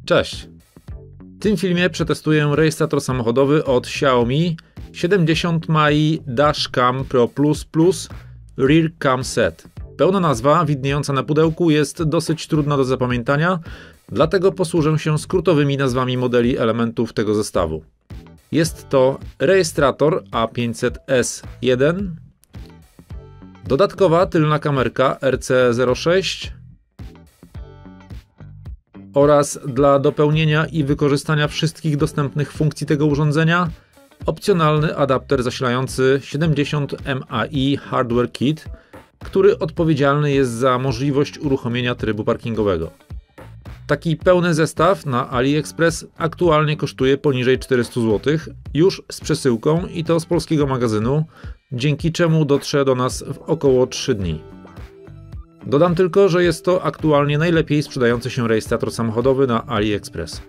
Cześć! W tym filmie przetestuję rejestrator samochodowy od Xiaomi 70 Mai Dashcam Pro Plus Plus Rear Cam Set. Pełna nazwa, widniejąca na pudełku, jest dosyć trudna do zapamiętania, dlatego posłużę się skrótowymi nazwami modeli elementów tego zestawu. Jest to rejestrator A500S1, dodatkowa tylna kamerka RC06 oraz dla dopełnienia i wykorzystania wszystkich dostępnych funkcji tego urządzenia opcjonalny adapter zasilający 70 MAI Hardware Kit, który odpowiedzialny jest za możliwość uruchomienia trybu parkingowego. Taki pełny zestaw na AliExpress aktualnie kosztuje poniżej 400 zł, już z przesyłką i to z polskiego magazynu, dzięki czemu dotrze do nas w około 3 dni. Dodam tylko, że jest to aktualnie najlepiej sprzedający się rejestrator samochodowy na AliExpress.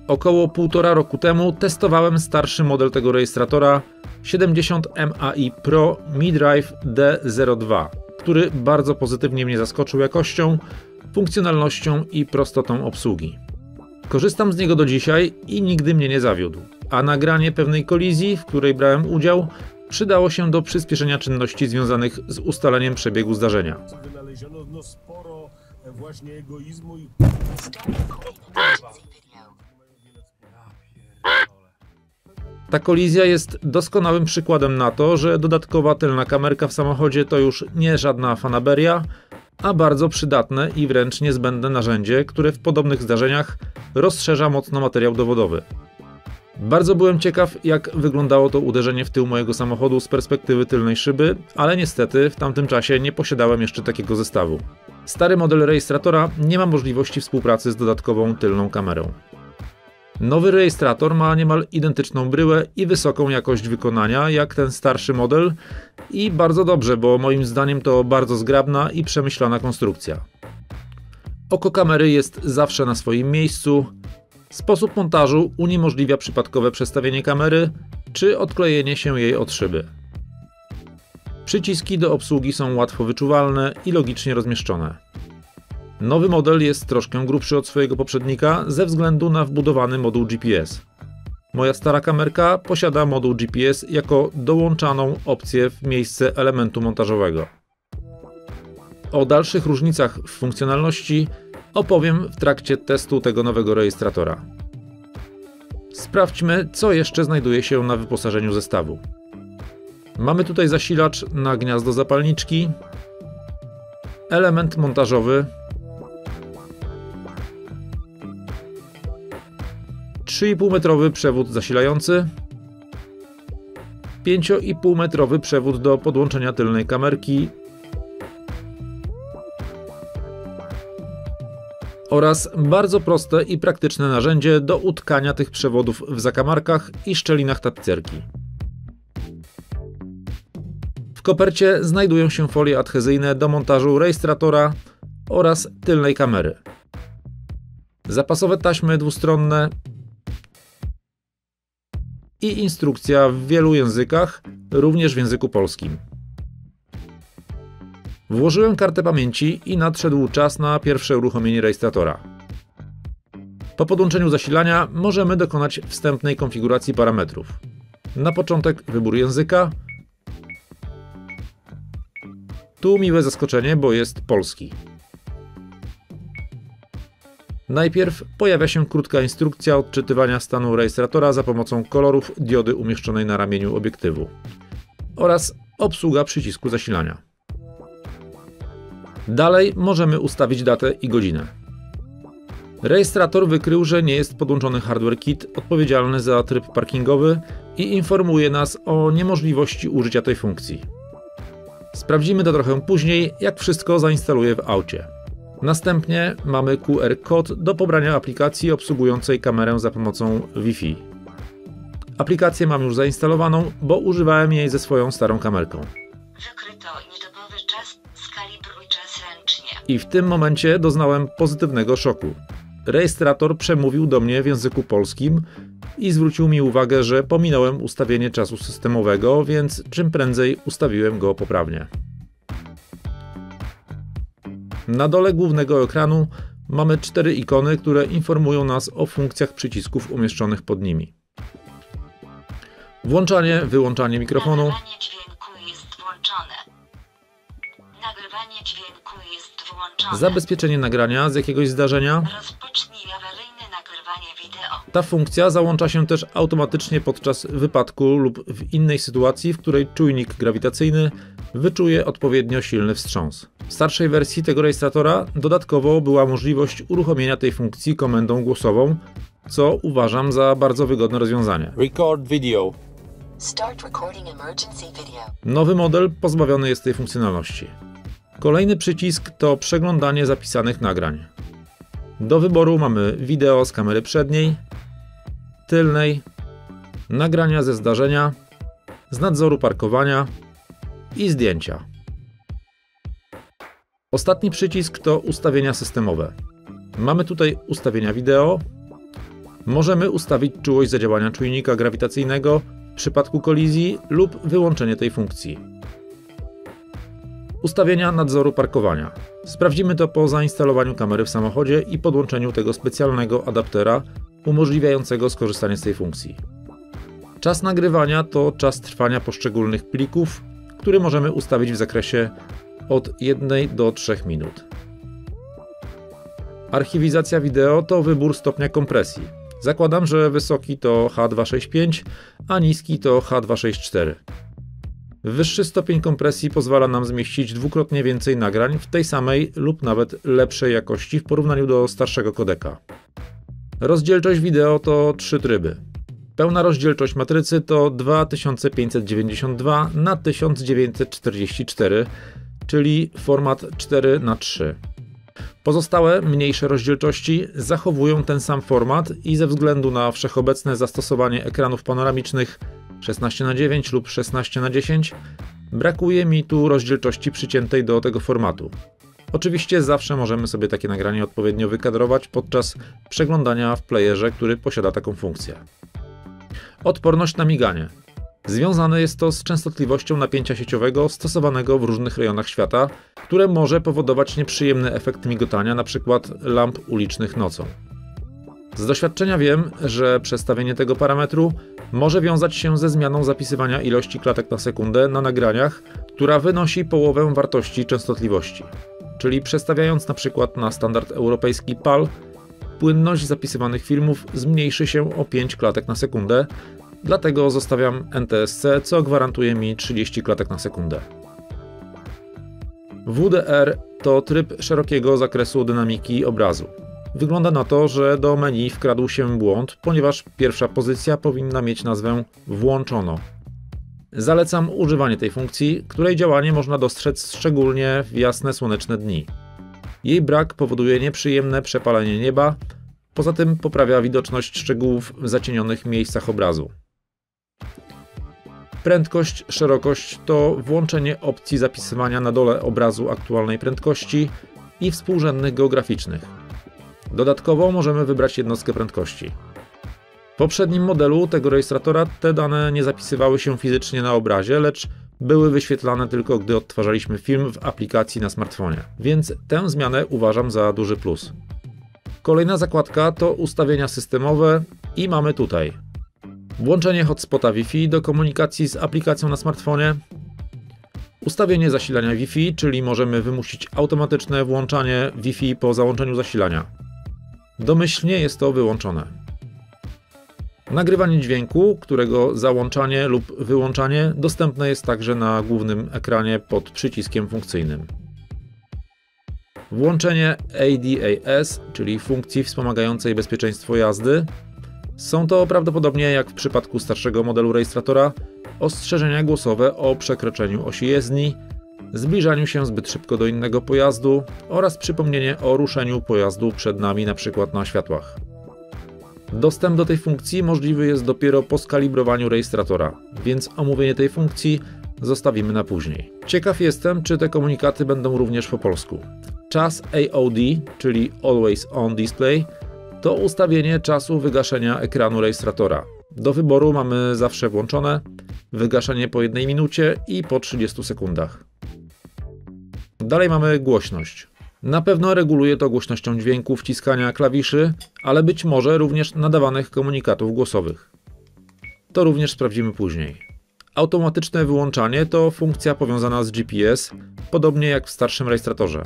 Około 1,5 roku temu testowałem starszy model tego rejestratora 70 MAI Pro Mi Drive D02, który bardzo pozytywnie mnie zaskoczył jakością, funkcjonalnością i prostotą obsługi. Korzystam z niego do dzisiaj i nigdy mnie nie zawiódł, a nagranie pewnej kolizji, w której brałem udział, przydało się do przyspieszenia czynności związanych z ustaleniem przebiegu zdarzenia. Wynaleziono sporo właśnie egoizmu i... Ta kolizja jest doskonałym przykładem na to, że dodatkowa tylna kamerka w samochodzie to już nie żadna fanaberia, a bardzo przydatne i wręcz niezbędne narzędzie, które w podobnych zdarzeniach rozszerza mocno materiał dowodowy. Bardzo byłem ciekaw, jak wyglądało to uderzenie w tył mojego samochodu z perspektywy tylnej szyby, ale niestety w tamtym czasie nie posiadałem jeszcze takiego zestawu. Stary model rejestratora nie ma możliwości współpracy z dodatkową tylną kamerą. Nowy rejestrator ma niemal identyczną bryłę i wysoką jakość wykonania jak ten starszy model i bardzo dobrze, bo moim zdaniem to bardzo zgrabna i przemyślana konstrukcja. Oko kamery jest zawsze na swoim miejscu. Sposób montażu uniemożliwia przypadkowe przestawienie kamery czy odklejenie się jej od szyby. Przyciski do obsługi są łatwo wyczuwalne i logicznie rozmieszczone. Nowy model jest troszkę grubszy od swojego poprzednika ze względu na wbudowany moduł GPS. Moja stara kamerka posiada moduł GPS jako dołączaną opcję w miejsce elementu montażowego. O dalszych różnicach w funkcjonalności opowiem w trakcie testu tego nowego rejestratora. Sprawdźmy, co jeszcze znajduje się na wyposażeniu zestawu. Mamy tutaj zasilacz na gniazdo zapalniczki, element montażowy, 3,5-metrowy przewód zasilający, 5,5-metrowy przewód do podłączenia tylnej kamerki oraz bardzo proste i praktyczne narzędzie do utkania tych przewodów w zakamarkach i szczelinach tapicerki. W kopercie znajdują się folie adhezyjne do montażu rejestratora oraz tylnej kamery, zapasowe taśmy dwustronne i instrukcja w wielu językach, również w języku polskim. Włożyłem kartę pamięci i nadszedł czas na pierwsze uruchomienie rejestratora. Po podłączeniu zasilania możemy dokonać wstępnej konfiguracji parametrów. Na początek wybór języka. Tu miłe zaskoczenie, bo jest polski. Najpierw pojawia się krótka instrukcja odczytywania stanu rejestratora za pomocą kolorów diody umieszczonej na ramieniu obiektywu oraz obsługa przycisku zasilania. Dalej możemy ustawić datę i godzinę. Rejestrator wykrył, że nie jest podłączony hardware kit odpowiedzialny za tryb parkingowy i informuje nas o niemożliwości użycia tej funkcji. Sprawdzimy to trochę później, jak wszystko zainstaluje w aucie. Następnie mamy QR-kod do pobrania aplikacji obsługującej kamerę za pomocą Wi-Fi. Aplikację mam już zainstalowaną, bo używałem jej ze swoją starą kamerką. Wykryto niedobowy czas, skalibruj czas ręcznie. I w tym momencie doznałem pozytywnego szoku. Rejestrator przemówił do mnie w języku polskim i zwrócił mi uwagę, że pominąłem ustawienie czasu systemowego, więc czym prędzej ustawiłem go poprawnie. Na dole głównego ekranu mamy 4 ikony, które informują nas o funkcjach przycisków umieszczonych pod nimi. Włączanie, wyłączanie mikrofonu. Nagrywanie dźwięku jest włączone. Nagrywanie dźwięku jest włączone. Zabezpieczenie nagrania z jakiegoś zdarzenia. Rozpocznij awaryjne nagrywanie wideo. Ta funkcja załącza się też automatycznie podczas wypadku lub w innej sytuacji, w której czujnik grawitacyjny wyczuje odpowiednio silny wstrząs. W starszej wersji tego rejestratora dodatkowo była możliwość uruchomienia tej funkcji komendą głosową, co uważam za bardzo wygodne rozwiązanie. Record video. Start recording emergency video. Nowy model pozbawiony jest tej funkcjonalności. Kolejny przycisk to przeglądanie zapisanych nagrań. Do wyboru mamy wideo z kamery przedniej, tylnej, nagrania ze zdarzenia, z nadzoru parkowania i zdjęcia. Ostatni przycisk to ustawienia systemowe. Mamy tutaj ustawienia wideo. Możemy ustawić czułość zadziałania czujnika grawitacyjnego w przypadku kolizji lub wyłączenie tej funkcji. Ustawienia nadzoru parkowania. Sprawdzimy to po zainstalowaniu kamery w samochodzie i podłączeniu tego specjalnego adaptera umożliwiającego skorzystanie z tej funkcji. Czas nagrywania to czas trwania poszczególnych plików, który możemy ustawić w zakresie od 1 do 3 minut. Archiwizacja wideo to wybór stopnia kompresji. Zakładam, że wysoki to H265, a niski to H264. Wyższy stopień kompresji pozwala nam zmieścić dwukrotnie więcej nagrań w tej samej lub nawet lepszej jakości w porównaniu do starszego kodeka. Rozdzielczość wideo to 3 tryby. Pełna rozdzielczość matrycy to 2592 na 1944, czyli format 4:3. Pozostałe, mniejsze rozdzielczości zachowują ten sam format i ze względu na wszechobecne zastosowanie ekranów panoramicznych 16:9 lub 16:10 brakuje mi tu rozdzielczości przyciętej do tego formatu. Oczywiście zawsze możemy sobie takie nagranie odpowiednio wykadrować podczas przeglądania w playerze, który posiada taką funkcję. Odporność na miganie. Związane jest to z częstotliwością napięcia sieciowego stosowanego w różnych rejonach świata, które może powodować nieprzyjemny efekt migotania, np. lamp ulicznych nocą. Z doświadczenia wiem, że przestawienie tego parametru może wiązać się ze zmianą zapisywania ilości klatek na sekundę na nagraniach, która wynosi połowę wartości częstotliwości. Czyli przestawiając np. na standard europejski PAL, płynność zapisywanych filmów zmniejszy się o 5 klatek na sekundę, dlatego zostawiam NTSC, co gwarantuje mi 30 klatek na sekundę. WDR to tryb szerokiego zakresu dynamiki obrazu. Wygląda na to, że do menu wkradł się błąd, ponieważ pierwsza pozycja powinna mieć nazwę włączono. Zalecam używanie tej funkcji, której działanie można dostrzec szczególnie w jasne słoneczne dni. Jej brak powoduje nieprzyjemne przepalenie nieba, poza tym poprawia widoczność szczegółów w zacienionych miejscach obrazu. Prędkość, szerokość to włączenie opcji zapisywania na dole obrazu aktualnej prędkości i współrzędnych geograficznych. Dodatkowo możemy wybrać jednostkę prędkości. W poprzednim modelu tego rejestratora te dane nie zapisywały się fizycznie na obrazie, lecz były wyświetlane tylko gdy odtwarzaliśmy film w aplikacji na smartfonie, więc tę zmianę uważam za duży plus. Kolejna zakładka to ustawienia systemowe i mamy tutaj włączenie hotspota Wi-Fi do komunikacji z aplikacją na smartfonie, ustawienie zasilania Wi-Fi, czyli możemy wymusić automatyczne włączanie Wi-Fi po załączeniu zasilania. Domyślnie jest to wyłączone. Nagrywanie dźwięku, którego załączanie lub wyłączanie dostępne jest także na głównym ekranie pod przyciskiem funkcyjnym. Włączenie ADAS, czyli funkcji wspomagającej bezpieczeństwo jazdy. Są to prawdopodobnie, jak w przypadku starszego modelu rejestratora, ostrzeżenia głosowe o przekroczeniu osi jezdni, zbliżaniu się zbyt szybko do innego pojazdu oraz przypomnienie o ruszeniu pojazdu przed nami, np. na światłach. Dostęp do tej funkcji możliwy jest dopiero po skalibrowaniu rejestratora, więc omówienie tej funkcji zostawimy na później. Ciekaw jestem, czy te komunikaty będą również po polsku. Czas AOD, czyli Always On Display, to ustawienie czasu wygaszenia ekranu rejestratora. Do wyboru mamy zawsze włączone, wygaszenie po 1 minucie i po 30 sekundach. Dalej mamy głośność. Na pewno reguluje to głośnością dźwięku wciskania klawiszy, ale być może również nadawanych komunikatów głosowych. To również sprawdzimy później. Automatyczne wyłączanie to funkcja powiązana z GPS, podobnie jak w starszym rejestratorze.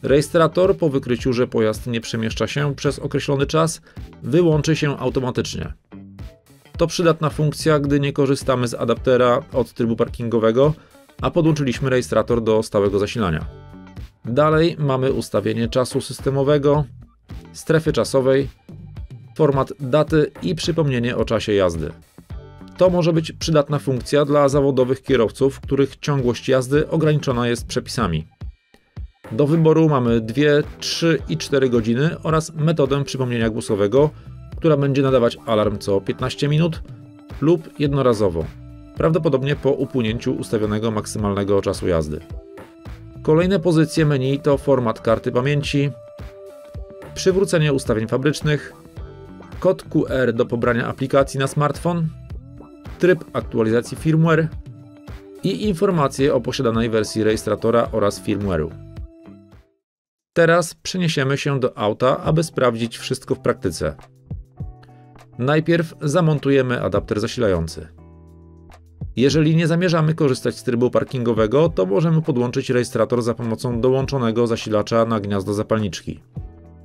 Rejestrator po wykryciu, że pojazd nie przemieszcza się przez określony czas, wyłączy się automatycznie. To przydatna funkcja, gdy nie korzystamy z adaptera od trybu parkingowego, a podłączyliśmy rejestrator do stałego zasilania. Dalej mamy ustawienie czasu systemowego, strefy czasowej, format daty i przypomnienie o czasie jazdy. To może być przydatna funkcja dla zawodowych kierowców, których ciągłość jazdy ograniczona jest przepisami. Do wyboru mamy 2, 3 i 4 godziny oraz metodę przypomnienia głosowego, która będzie nadawać alarm co 15 minut lub jednorazowo, prawdopodobnie po upłynięciu ustawionego maksymalnego czasu jazdy. Kolejne pozycje menu to format karty pamięci, przywrócenie ustawień fabrycznych, kod QR do pobrania aplikacji na smartfon, tryb aktualizacji firmware i informacje o posiadanej wersji rejestratora oraz firmware'u. Teraz przeniesiemy się do auta, aby sprawdzić wszystko w praktyce. Najpierw zamontujemy adapter zasilający. Jeżeli nie zamierzamy korzystać z trybu parkingowego, to możemy podłączyć rejestrator za pomocą dołączonego zasilacza na gniazdo zapalniczki.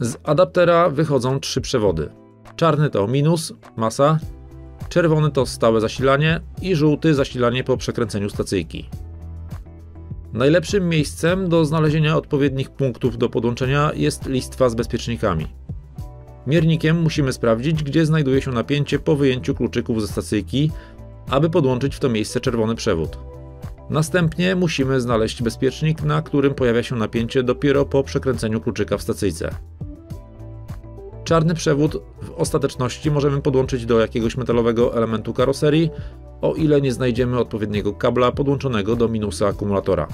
Z adaptera wychodzą 3 przewody. Czarny to minus, masa, czerwony to stałe zasilanie i żółty zasilanie po przekręceniu stacyjki. Najlepszym miejscem do znalezienia odpowiednich punktów do podłączenia jest listwa z bezpiecznikami. Miernikiem musimy sprawdzić, gdzie znajduje się napięcie po wyjęciu kluczyków ze stacyjki, aby podłączyć w to miejsce czerwony przewód. Następnie musimy znaleźć bezpiecznik, na którym pojawia się napięcie dopiero po przekręceniu kluczyka w stacyjce. Czarny przewód w ostateczności możemy podłączyć do jakiegoś metalowego elementu karoserii, o ile nie znajdziemy odpowiedniego kabla podłączonego do minusa akumulatora.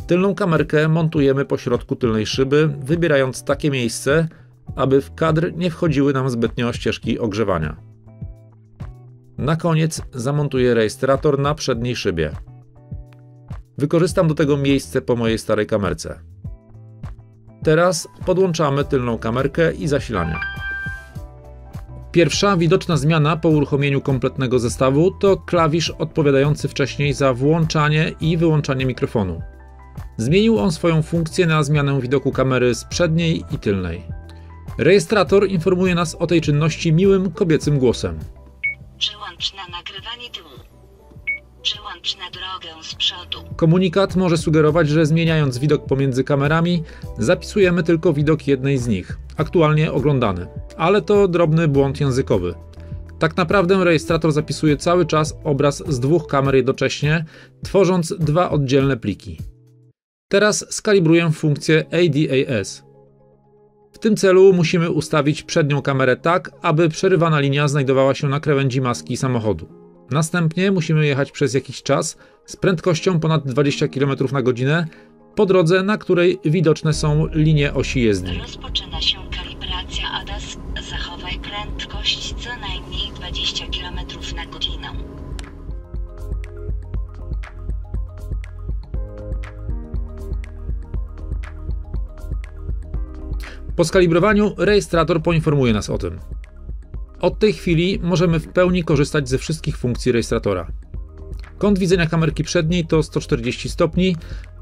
Tylną kamerkę montujemy po środku tylnej szyby, wybierając takie miejsce, aby w kadr nie wchodziły nam zbytnio ścieżki ogrzewania. Na koniec zamontuję rejestrator na przedniej szybie. Wykorzystam do tego miejsce po mojej starej kamerce. Teraz podłączamy tylną kamerkę i zasilanie. Pierwsza widoczna zmiana po uruchomieniu kompletnego zestawu to klawisz odpowiadający wcześniej za włączanie i wyłączanie mikrofonu. Zmienił on swoją funkcję na zmianę widoku kamery z przedniej i tylnej. Rejestrator informuje nas o tej czynności miłym kobiecym głosem. Przełącz na nagrywanie tyłu. Przełącz na drogę z przodu. Komunikat może sugerować, że zmieniając widok pomiędzy kamerami, zapisujemy tylko widok jednej z nich, aktualnie oglądany. Ale to drobny błąd językowy. Tak naprawdę rejestrator zapisuje cały czas obraz z 2 kamer jednocześnie, tworząc 2 oddzielne pliki. Teraz skalibruję funkcję ADAS. W tym celu musimy ustawić przednią kamerę tak, aby przerywana linia znajdowała się na krawędzi maski samochodu. Następnie musimy jechać przez jakiś czas z prędkością ponad 20 km/h po drodze, na której widoczne są linie osi jezdni. Rozpoczyna się kalibracja ADAS. Zachowaj prędkość co najmniej 20 km/h. Po skalibrowaniu rejestrator poinformuje nas o tym. Od tej chwili możemy w pełni korzystać ze wszystkich funkcji rejestratora. Kąt widzenia kamerki przedniej to 140 stopni,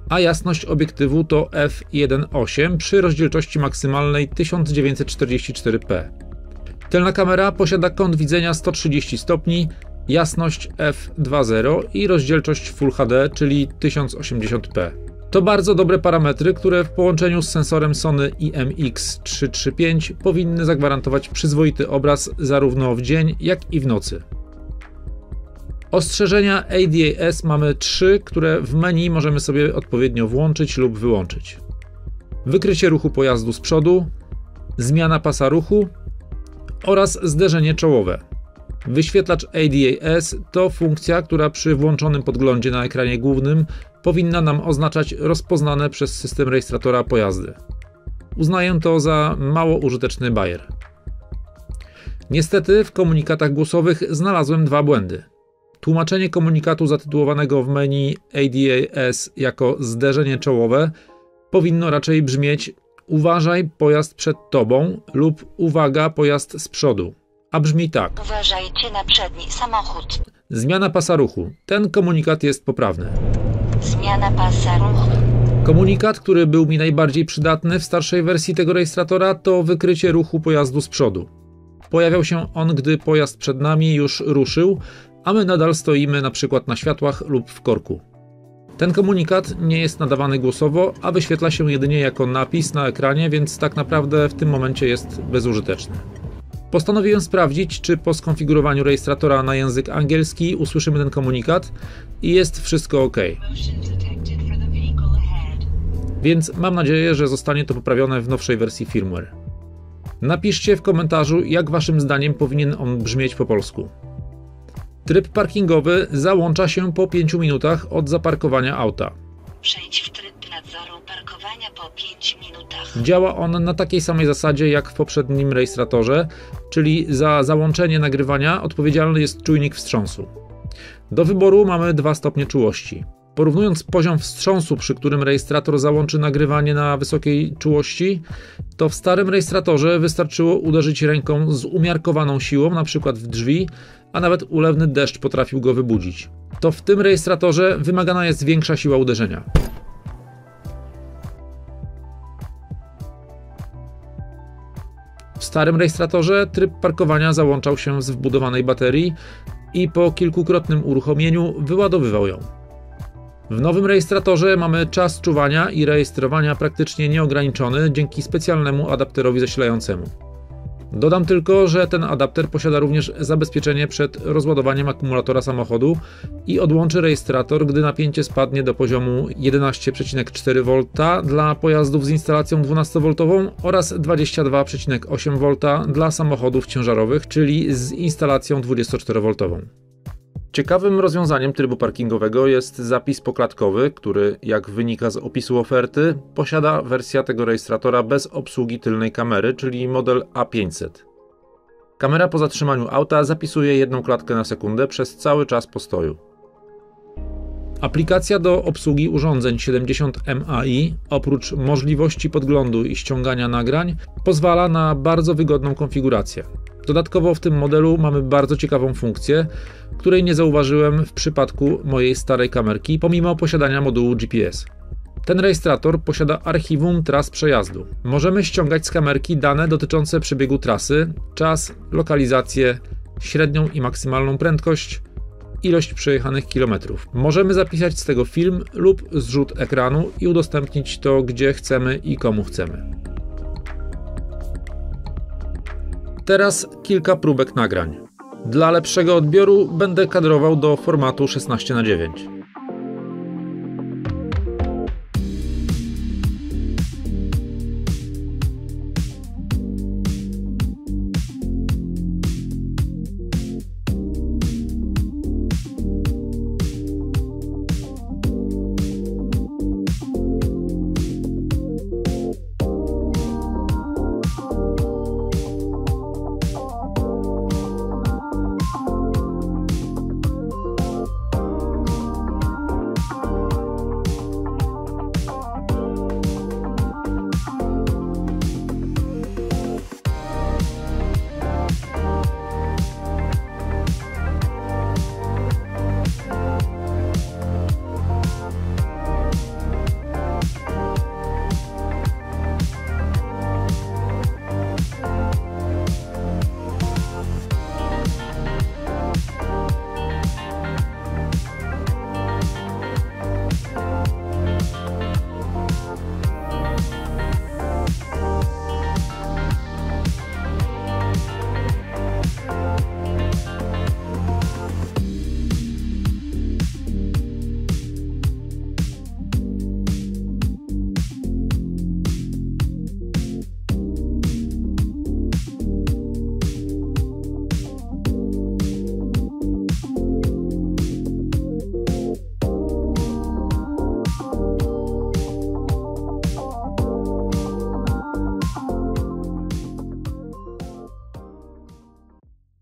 a jasność obiektywu to f1.8 przy rozdzielczości maksymalnej 1944p. Tylna kamera posiada kąt widzenia 130 stopni, jasność f2.0 i rozdzielczość Full HD, czyli 1080p. To bardzo dobre parametry, które w połączeniu z sensorem Sony IMX335 powinny zagwarantować przyzwoity obraz zarówno w dzień, jak i w nocy. Ostrzeżenia ADAS mamy 3, które w menu możemy sobie odpowiednio włączyć lub wyłączyć. Wykrycie ruchu pojazdu z przodu, zmiana pasa ruchu oraz zderzenie czołowe. Wyświetlacz ADAS to funkcja, która przy włączonym podglądzie na ekranie głównym powinna nam oznaczać rozpoznane przez system rejestratora pojazdy. Uznaję to za mało użyteczny bajer. Niestety w komunikatach głosowych znalazłem 2 błędy. Tłumaczenie komunikatu zatytułowanego w menu ADAS jako zderzenie czołowe powinno raczej brzmieć: uważaj, pojazd przed tobą lub uwaga, pojazd z przodu. A brzmi tak: Uważajcie na przedni samochód. zmiana pasa ruchu. Ten komunikat jest poprawny. Zmiana pasa ruchu. Komunikat, który był mi najbardziej przydatny w starszej wersji tego rejestratora, to wykrycie ruchu pojazdu z przodu. Pojawiał się on, gdy pojazd przed nami już ruszył, a my nadal stoimy na przykład na światłach lub w korku. Ten komunikat nie jest nadawany głosowo, a wyświetla się jedynie jako napis na ekranie, więc tak naprawdę w tym momencie jest bezużyteczny. Postanowiłem sprawdzić, czy po skonfigurowaniu rejestratora na język angielski usłyszymy ten komunikat i jest wszystko ok. Więc mam nadzieję, że zostanie to poprawione w nowszej wersji firmware. Napiszcie w komentarzu, jak waszym zdaniem powinien on brzmieć po polsku. Tryb parkingowy załącza się po 5 minutach od zaparkowania auta. Przejdź w tryb nadzoru parkowania po 5 minutach. Działa on na takiej samej zasadzie jak w poprzednim rejestratorze, czyli za załączenie nagrywania odpowiedzialny jest czujnik wstrząsu. Do wyboru mamy 2 stopnie czułości. Porównując poziom wstrząsu, przy którym rejestrator załączy nagrywanie na wysokiej czułości, to w starym rejestratorze wystarczyło uderzyć ręką z umiarkowaną siłą, np. w drzwi, a nawet ulewny deszcz potrafił go wybudzić. To w tym rejestratorze wymagana jest większa siła uderzenia. W starym rejestratorze tryb parkowania załączał się z wbudowanej baterii i po kilkukrotnym uruchomieniu wyładowywał ją. W nowym rejestratorze mamy czas czuwania i rejestrowania praktycznie nieograniczony dzięki specjalnemu adapterowi zasilającemu. Dodam tylko, że ten adapter posiada również zabezpieczenie przed rozładowaniem akumulatora samochodu i odłączy rejestrator, gdy napięcie spadnie do poziomu 11,4 V dla pojazdów z instalacją 12V oraz 22,8 V dla samochodów ciężarowych, czyli z instalacją 24V. Ciekawym rozwiązaniem trybu parkingowego jest zapis poklatkowy, który, jak wynika z opisu oferty, posiada wersja tego rejestratora bez obsługi tylnej kamery, czyli model A500. Kamera po zatrzymaniu auta zapisuje 1 klatkę na sekundę przez cały czas postoju. Aplikacja do obsługi urządzeń 70 MAI, oprócz możliwości podglądu i ściągania nagrań, pozwala na bardzo wygodną konfigurację. Dodatkowo w tym modelu mamy bardzo ciekawą funkcję, której nie zauważyłem w przypadku mojej starej kamerki, pomimo posiadania modułu GPS. Ten rejestrator posiada archiwum tras przejazdu. Możemy ściągać z kamerki dane dotyczące przebiegu trasy, czas, lokalizację, średnią i maksymalną prędkość, ilość przejechanych kilometrów. Możemy zapisać z tego film lub zrzut ekranu i udostępnić to gdzie chcemy i komu chcemy. Teraz kilka próbek nagrań. Dla lepszego odbioru będę kadrował do formatu 16:9.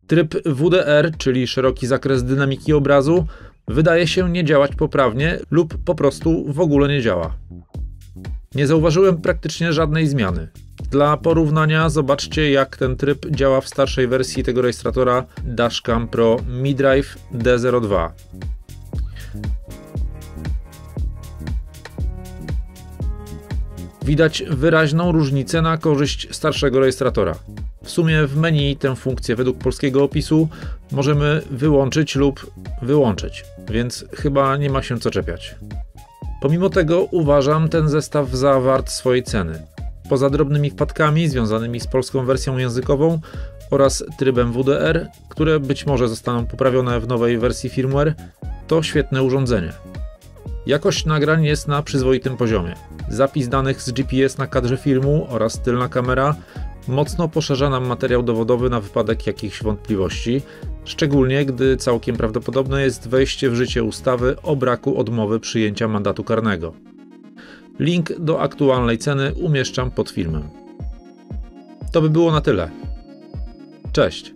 Tryb WDR, czyli szeroki zakres dynamiki obrazu, wydaje się nie działać poprawnie lub po prostu w ogóle nie działa. Nie zauważyłem praktycznie żadnej zmiany. Dla porównania zobaczcie, jak ten tryb działa w starszej wersji tego rejestratora Dashcam Pro Mi Drive D02. Widać wyraźną różnicę na korzyść starszego rejestratora. W sumie w menu tę funkcję według polskiego opisu możemy wyłączyć lub wyłączyć, więc chyba nie ma się co czepiać. Pomimo tego uważam ten zestaw za wart swojej ceny. Poza drobnymi wpadkami związanymi z polską wersją językową oraz trybem WDR, które być może zostaną poprawione w nowej wersji firmware, to świetne urządzenie. Jakość nagrań jest na przyzwoitym poziomie. Zapis danych z GPS na kadrze filmu oraz tylna kamera mocno poszerza nam materiał dowodowy na wypadek jakichś wątpliwości, szczególnie gdy całkiem prawdopodobne jest wejście w życie ustawy o braku odmowy przyjęcia mandatu karnego. Link do aktualnej ceny umieszczam pod filmem. To by było na tyle. Cześć!